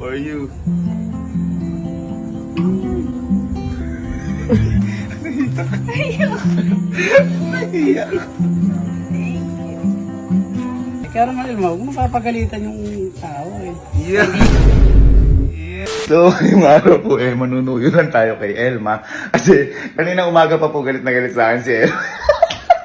for you. Naiyak. Kaya naman Elma, huwag mapapagalitan yung tao eh. Yeah. So, yung araw po manunuyo lang tayo kay Elma. Kasi, kanina umaga pa po galit na galit sa akin si Elma.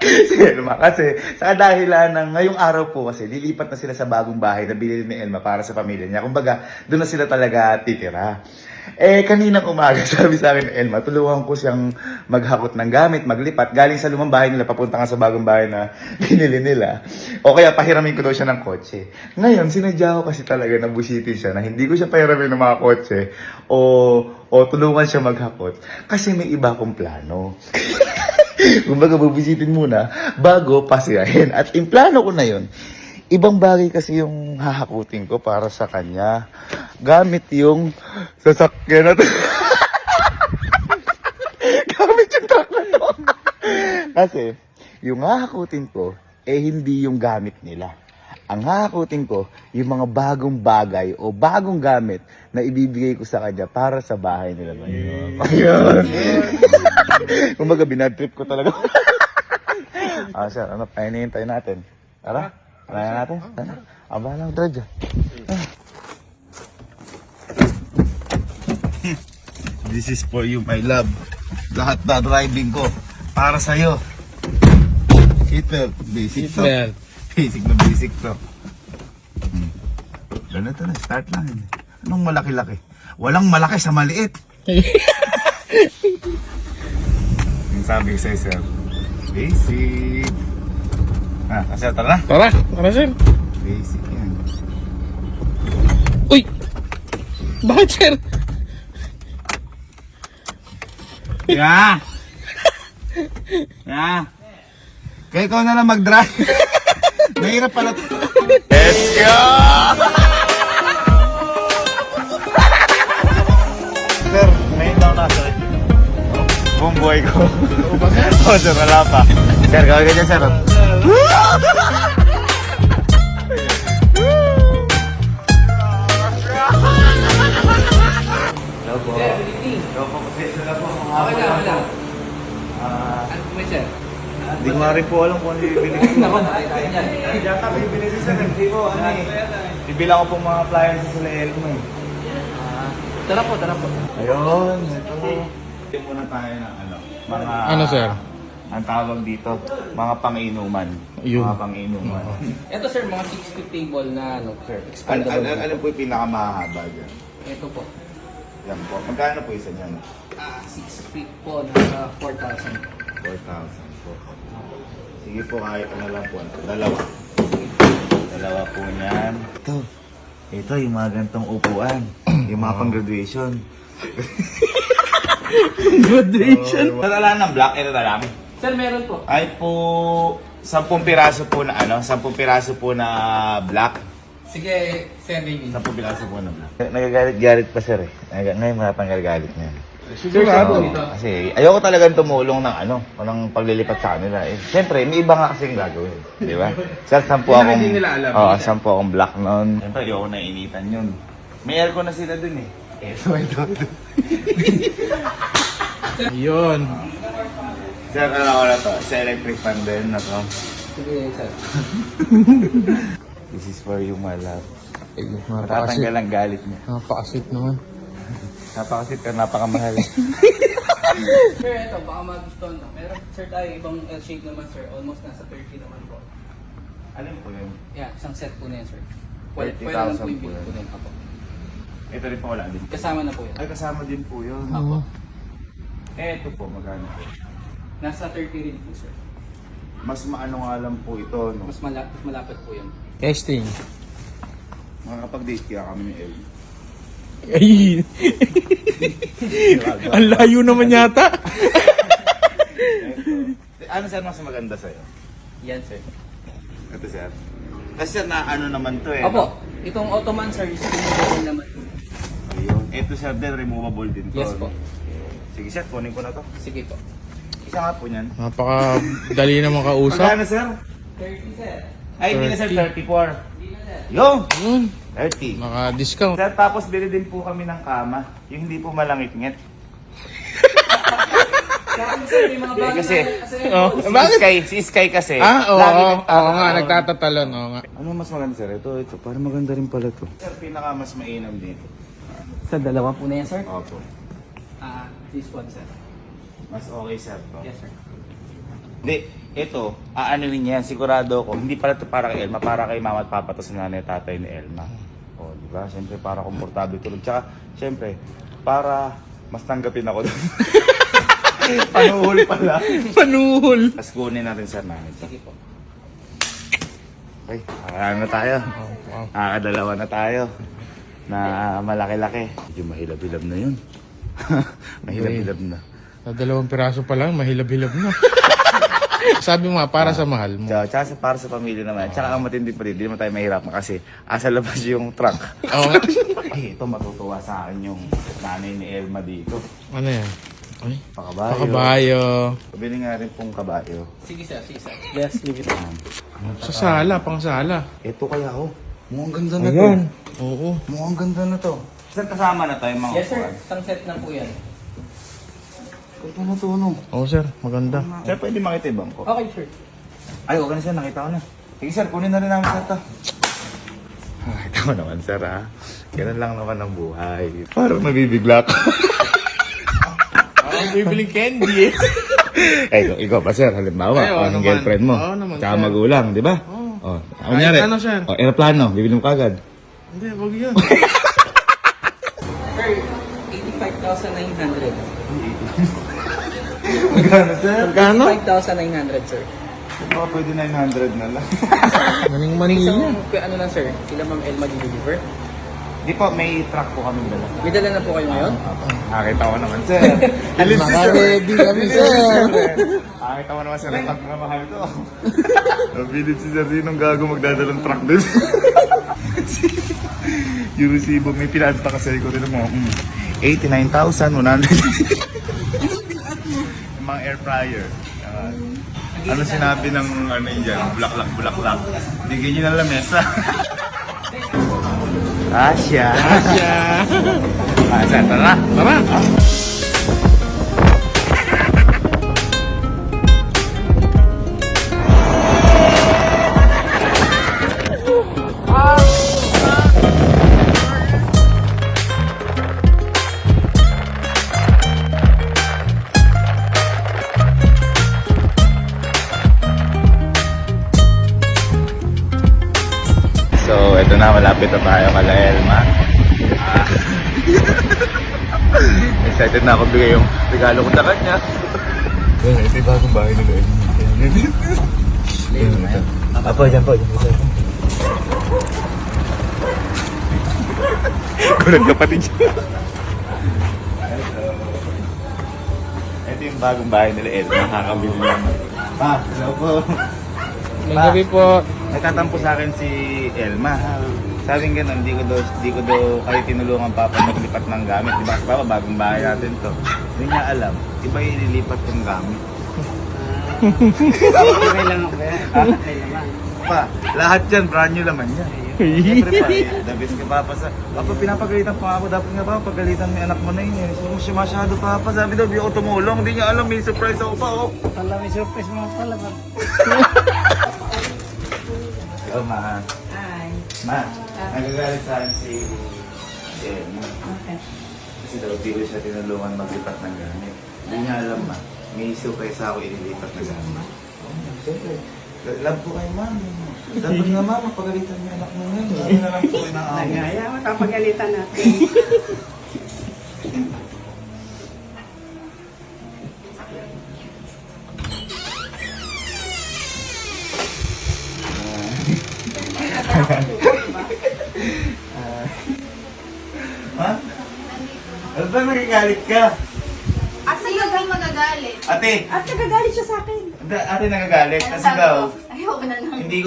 Si Elma. Kasi, sa dahilan ng ngayong araw po kasi, lilipat na sila sa bagong bahay na binili ni Elma para sa pamilya niya. Kumbaga, doon na sila talaga titira. Kaninang umaga, sabi sa akin ni Elma, tulungan ko siyang maghakot ng gamit, maglipat. Galing sa lumang bahay nila, papunta nga sa bagong bahay na binili nila. O kaya, pahiramin ko daw siya ng kotse. Ngayon, sinadya ko kasi talaga na busitin siya na hindi ko siya pahiramin ng mga kotse o tulungan siya maghakot. Kasi may iba akong plano. Kumbaga, bubisitin muna bago pasiyahin. At yung plano ko na yun, ibang bagay kasi yung hahakutin ko para sa kanya. Gamit yung sasakyan na to. Gamit yung truck na to. Kasi, yung hahakutin ko, hindi yung gamit nila. Ang hahakutin ko, yung mga bagong bagay o bagong gamit na ibibigay ko sa kanya para sa bahay nila. Ayun. Kumbaga, binadtrip ko talaga. Sir, ano, hinihintay natin? Tara, tara natin. Tara. Aba lang, tara dyan. This is for you, my love. Lahat na driving ko para sa'yo. Seatbelt, basic to. Basic na basic to. Ganito na, start lang. Anong malaki-laki? Walang malaki sa maliit. Yung sabi ko sa'yo, sir. Basic. Kasi tara na. Tara sir. Basic yan. Uy! Bakit sir? Yeah! Yeah! Kaya ikaw na lang mag-drive. Mahirap pala ito. Let's go! Sir, ngayon daw na sir. Buong buhay ko. Oo sir, wala pa. Sir, gawin ka dyan sir. Hello po. Hello po, pasensya na po. Wala. Ano po may sir? Hindi ko nga rin po alam kung ano yung ibili ko. Naku, nakita tayo dyan. Yata may ibili ko sa hindi ko. Ibila ko po mga appliances sa Elmo eh. Tara po. Ayun, ito. Hindi muna tayo ng mga... Ano sir? Ang tawag dito, mga pang-inuman. Ayun. Mga pang-inuman. Ito sir, mga 60 table na sir, expandable. Ano po yung pinakamahaba dyan? Ito po. Yan po. Magkano po isa dyan? 6 feet po na 4,000. 4,000 po. Sige po, kahit ano lang po. Dalawa po niyan. Ito yung mga gantong upuan. Yung mga pang-graduation. Graduation? Ito na lang ng black, ito na lang. Sir, meron po. Ay po, 10 piraso po na 10 piraso po na black. Sige, sir, baby. 10 piraso po na black. Nagagalit-galit pa sir eh. Ngayon matanggal-galit niya. Sigurado. Kasi ayoko talagang tumulong ng paglilipat sa kanila. Siyempre, may iba nga kasing gagawin. Di ba? Sir, 10 akong... Hindi nila alam. Oo, 10 akong black noon. Siyempre, ayoko nainitan yun. May aircon na sila dun eh. Ito. Yun. Sir, ano ko na to? Sa electric fan din na to. Sige, sir. This is for you, my love. Napakasit. Matatanggal ang galit niya. Napakasit naman. Napakasit ka, napakamahal. Sir, ito, baka magustuhan na. Meron, sir, tayo ibang L-shape naman, sir. Almost nasa 30 naman po. Alin po yun? Yeah, isang set po na yan, sir. 30,000 Pwede lang po po yung yan. po na yun. Apo. Ito rin po wala din. Kasama na po yan. Ay, kasama din po yun. Apo. Ito po, magkano po? Nasa 30 rin po, sir. Mas maano nga lang po ito, no? Mas malapit po yan. Testing. Makakapag-date kaya kami ni El. Ay! Ang layo naman yata. Ano sir mas maganda sa'yo? Yan, sir. Ito sir. Kasi sir, na ano naman to eh. Opo, itong Ottoman, sir, is removable naman. Ayun. Ito sir din, removable din to. Yes po. Sige sir, kunin ko na to. Sige po. Isa nga po niyan. Napakadali naman kausap. Magkano sir? 30, sir. Ay, hindi na sir, 34. Hindi na, sir. Yo! Yun. 30. Naka-discount. Sir, tapos bili din po kami ng kama. Yung hindi po malangit-ngit. Kaya sir, may mga bago Kasi, Oh, si bakit? Sky kasi. Oo, lagi oo nga, nagtatalon. nagtatatalon. Oo nga. Ano mas maganda sir? Ito. Parang maganda rin pala to. Sir, pinaka mas mainam dito. Sa dalawa po na yan, sir? Opo. This one, sir. Mas okay sir to. Yes, sir. Hindi, ito, aanuhin niya yan. Sigurado ko. Hindi pala to para kay Elma. Para kay mama at papa to sa nanay at tatay ni Elma. O, di ba? Siyempre, para komportable tulog. Tsaka, siyempre, para mas tanggapin ako doon. Panuhol pala. Panuhol. Tapos kunin natin sir namin. Sige po. Okay, ano na tayo? Wow. Dalawa na tayo. Na malaki-laki. Medyo mahilab-hilab na yun. Mahilab-hilab na. Sa 2 piraso pa lang, mahilab-hilab na. Sabi mo nga, para sa mahal mo. Tsaka para sa pamilya naman. Tsaka ang matindi pa rin, hindi naman tayo mahirap kasi asa labas yung trunk. Oo nga. Ay, ito matutuwa sa akin yung nanay ni Elma dito. Ano yan? Ay, Pakabayo. pakabayo. Bili nga rin pong kabayo. Sige, sir. Sige, sir. Yes, leave it. Sa sala, pang sala. Ito kaya oh. Mukhang ganda na Ayan. to. Oo. Mukhang ganda na to. Saan kasama na tayo mga Yes, sir. upuan? Isang set na po yan. Ito na to, no? Oo, sir. Maganda. Sir, pwede makita yung bangko? Okay, sir. Ay, okay na sir, nakita ko na. Sige sir, kunin na rin namin sir to. Nakita ko naman sir ha. Ganun lang naman ang buhay. Parang nabibigla ko. Parang bibiling candy eh. Ikaw pa sir, halimbawa, Ay, oo ang naman. girlfriend mo. Oo naman, Tsaka sir. magulang, di ba? Oo. Oh, Kahit ano, sir. Oh, aeroplano, bibili mo kagad. Hindi, wag yan. Sir, 85,900. Magkano sir? Magkano? 85,900, sir. Baka pwede 900 na lang. Maning-maning Isang, yan. ano lang, sir? Sila Ma'am Elma deliver. Di po, may truck po kami dala. May dala na po kayo ngayon? Nakita ko naman sir. Alis si sir. Naka-ready kami, sir. Nakita ko naman sir, ang pagmamahal ko. Nabilib si sir, sinong gago magdadalang truck din? Yung resibo, may pinaan pa kasi ko rin mo. 89,100. Yung mga air fryer. Ano sinabi ng ano yan? Bulaklak. Bigyan nyo ng lamesa. Asya. Asya. Asya, tara. Tara. So, eto na, malapit na tayo kala Elma. Excited na ako bigay yung regalo ko sa kanya. Ito yung bagong bahay nila Elma. Apo, dyan po. Kulang kapatid siya. Ito yung bagong bahay nila Elma. Nakakabili lang. Pa, hello po. Magabi po. Nagtatampo sa akin si Elma. Sabing gano'n, di ko daw kayo tinulungan papa maglipat ng gamit. Diba si papa, bagong bahay natin to. Hindi niya alam, iba yung ililipat yung gamit. Okay lang ako yan. Okay naman. Pa, lahat yan, brand new naman yan. Siyempre pa, the best ka papa sa... Papa, pinapagalitan pa ako. Dapat nga papa, pagalitan mo yung anak mo na yun. Siya masyado papa. Sabi daw, di ako tumulong. Hindi niya alam, may surprise ako pa. Oh. Pala, may surprise mo pala ba? Oh, ma. Ay. Ma, nagagalit sa akin si Elma. Okay. Kasi daw, di ko siya tinulungan maglipat ng gamit. Hindi niya alam, ma. May surprise ako ililipat na gamit. Siyempre, love ko kay mami. Dapat nga mama, pagalitan niya anak mo ngayon. Ano na lang po na ako. Nagaya, makapagalitan natin. Ha? Ano ba nagagalit ka? At sa'yo may magagalit. Ate! At nagagalit siya sa akin. Ate nagagalit kasi Sabi daw, ko, ayoko na lang. hindi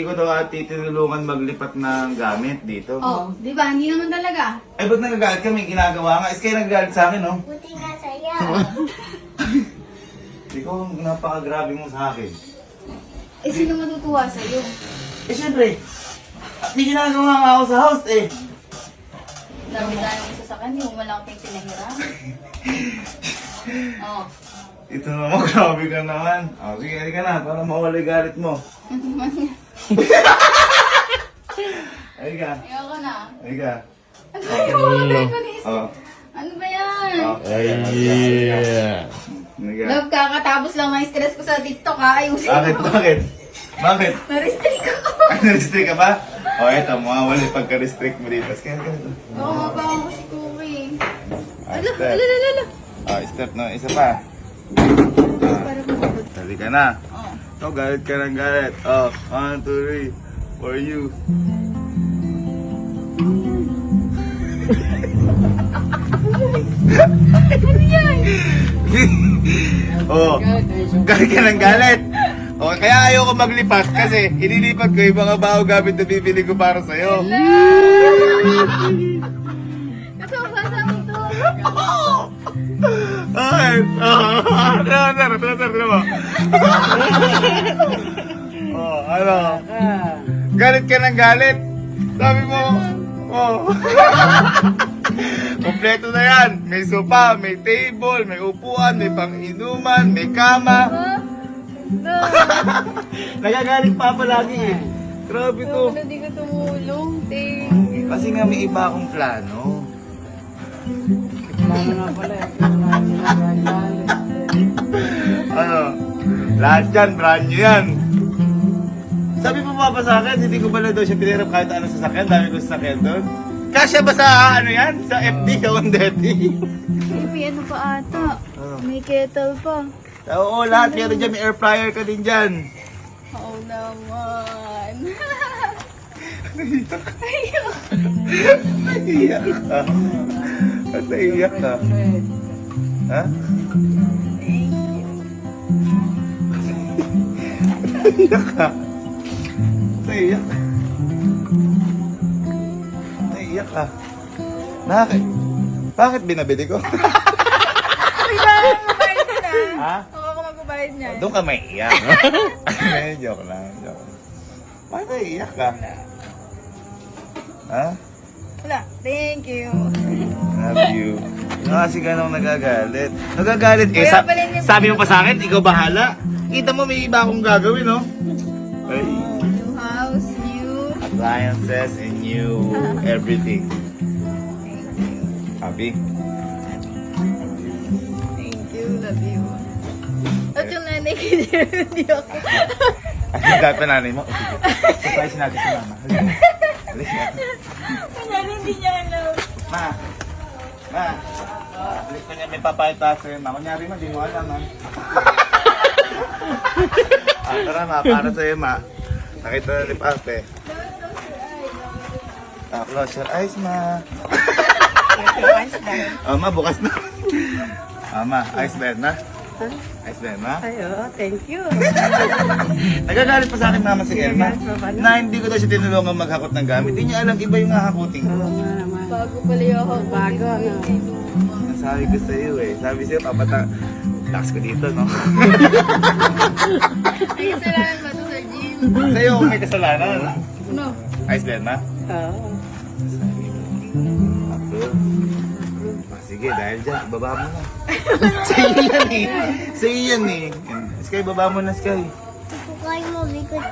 ko daw ate tinulungan maglipat ng gamit dito. Oh, di ba? Hindi naman talaga. Ay, ba't nagagalit ka? May ginagawa nga. Is kayo nagagalit sa akin, no? Buti nga sa'yo. Ikaw, napaka-grabe mo sa akin. Eh, sino matutuwa sa'yo? Eh, syempre, May ginagawa nga ako sa house eh. Dami-dami mo sa kanya, yung wala akong pinahiram. Oh. Ito naman, grabe ka naman. O, sige, halika na, para mawala yung galit mo. Halika, Ayoko na. halika. Ano yung ko ni O, Ano ba yan? o. Yeah. Halika. Love, kakatapos lang may stress ko sa TikTok ha. Ayusin Bakit, mo. bakit? Bakit? Na-restrict ako. Ay, na-restrict ka ba? O, eto, mawawala yung pagka-restrict mo dito. Kaya, kaya. Oo, mabawang ko si Kuki. Ah, Alo, step. alo, alo, alo. Ah, step na, isa pa. Para kumabot. Dali ka na. Oh. Oh, galit ka ng galit. Oh, 1, 2, 3. For you. Oh, galit ka ng galit. Oh, kaya ayoko maglipat kasi inilipat ko yung mga bago gamit na bibili ko para sa'yo. Ito, kasama to. Ay! Tara mo. Oh, ano? Galit ka ng galit. Sabi mo, oh. Kompleto na yan. May sopa, may table, may upuan, may pang-inuman, may kama. Nagagalit pa palagi eh. Grabe to. Hindi ko tumulong. Thank you. Kasi nga may iba akong plano. Ano? Lahat yan, brand new yan. Sabi mo pa sa akin, hindi ko pala daw siya pinirap kahit ano sasakyan. Dami ko sasakyan doon. Kasya ba sa ano yan? Sa FD ka Ondeti? Baby, ano pa ata? May kettle pa. Oo, lahat. Meron dyan, may air fryer ka din dyan. Oo naman. Naiiyak ka. Ba't naiiyak ka? Ha? Naiiyak ka. Naiiyak ka. Naiiyak ka. Bakit binabili ko? Ha? Ako magbabayad niya. Doon ka maiiyak. Joke lang. Joke lang. Bakit naiiyak ka? Ha? Wala. Thank you. Love you. Kasi ganong nagagalit. Nagagalit eh. Kaya pala hindi- Sabi mo pa sa akin, ikaw bahala. Kita mo may iba akong gagawin, no? Ay. New house, new. Appliances and new everything. Thank you. Happy? Thank you. Love you. At yung nanay ko hindi ako. Ay, yung gagawin nanay mo. O, sige. Surprise natin si mama. Halika. Halika natin. Kanyari hindi niya alam. Ma. Ma. Balik ko niya may papayta sa'yo, ma. Kunyari mo, di mo alam, ha? Tara, ma. Para sa'yo, ma. Nakita na ni Pape. Close your eyes, ma. Ma, bukas na. Ma, ice bed na. Ice bed na. Ayo, thank you. Nagagalit pa sa akin mama si Elma Nagagalit pa ba? na hindi ko daw siya tinulungan maghakot ng gamit. Hindi niya alam, iba yung hahakutin ko. Oo nga naman. Bago pala yung ako. Bago, ano. Sabi ko sa iyo eh. Sabi sa'yo, tax ko dito, no? Ay, salamat ba ito, Sir Jim? Sa'yo, may kasalanan. No. Ice blend na? Oo. Sige, dahil dyan, ibaba mo na. Sa'yo yan eh. Sa'yo yan eh. Sky, baba mo na, Sky. Kukain mo, bigot.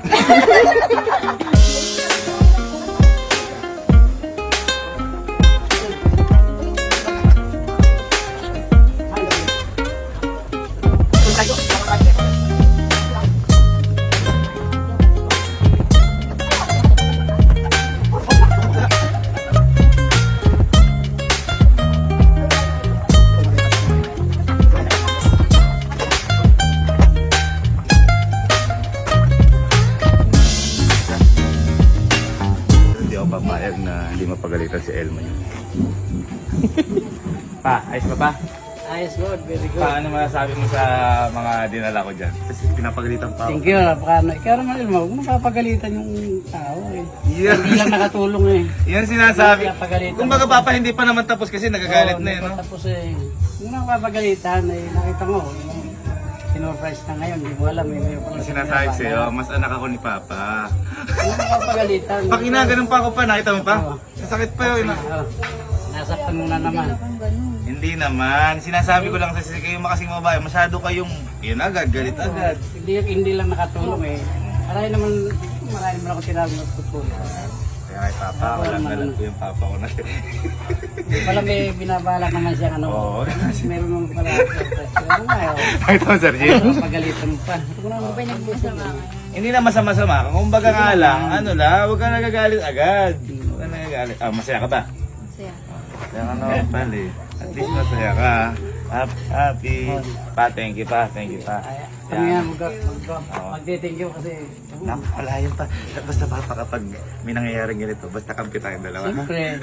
Hindi ako papayag na hindi mapagalitan si Elma yun. Pa, ayos ba pa? Ayos, good. Very good. Paano masasabi mo sa mga dinala ko dyan? Kasi pinapagalitan pa ako. Thank you. Napakano. Ikaw naman, Ilma, huwag mo papagalitan yung tao eh. Yeah. Hindi lang nakatulong eh. Yan sinasabi. Pinapagalitan. Kung baga papa, hindi pa naman tapos kasi nagagalit Oo, na eh, no? Tapos eh, huwag mo papagalitan eh. Nakita mo. sinurprise na ngayon. Hindi mo alam, may pala Sinasabi sa'yo, mas anak ako ni Papa. Ano nakapagalitan? Pag inaganon pa ako pa, nakita mo pa? Oo. Sasakit pa yun. Nasaktan mo na naman. Hindi naman. Sinasabi ko lang kasi kayo makasing babae, masyado kayong yun agad, galit agad. Hindi lang nakatulong eh. Marami naman ako tinawag ng tutulong. Kaya kay Papa, walang galang ko yung Papa ko na. Pala may binabalak naman siya ano. Oo. Meron naman pala. Ano nga yun? Nakita mo, Sir Jim? Pagalitan mo pa. Ito ko naman Pinagmasama ka. Hindi na masama-sama. Kung baga nga lang, ano lang, huwag ka nagagalit agad. Huwag ka nagagalit. Ah, masaya ka ba? Masaya. Kaya ka naman pala eh. At least masaya ka. Happy. Pa, thank you pa. Thank you pa. Kami nga mag-thank you kasi. Naku, wala yun pa. Basta Papa kapag may nangyayaring ganito, basta kampi tayong dalawa. Siyempre.